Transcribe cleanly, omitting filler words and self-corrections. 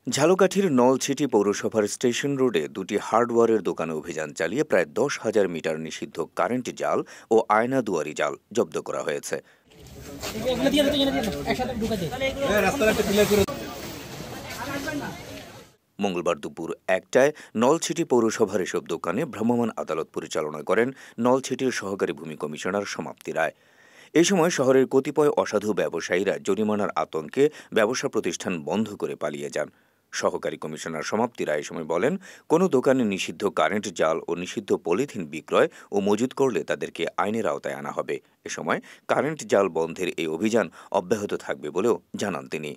ঝালকাঠির নলছিটি পৌরসভার স্টেশন রোডে দুটি হার্ডওয়্যারের দোকানে অভিযান চালিয়ে প্রায় 10,000 মিটার নিষিদ্ধ কারেন্ট জাল ও আয়না দুয়ারি জাল জব্দ করা হয়েছে। মঙ্গলবার দুপুর 1টায় নলছিটি পৌরসভার এসব দোকানে ভ্রাম্যমাণ আদালত পরিচালনা করেন নলছিটির সহকারী ভূমি কমিশনার সমাপ্তি রায়। এ সময় শহরের কতিপয় অসাধু ব্যবসায়ীরা জরিমানার আতঙ্কে ব্যবসা প্রতিষ্ঠান বন্ধ করে পালিয়ে যান। সহকারী কমিশনার সমাপ্তি রায় সময় বলেন, কোনো দোকানে নিষিদ্ধ কারেন্ট জাল ও নিষিদ্ধ পলিথিন বিক্রয় ও মজুত করলে তাদেরকে আইনের আওতায় আনা হবে। এ সময় কারেন্ট জাল বন্ধের এই অভিযান অব্যাহত থাকবে বলেও জানান তিনি।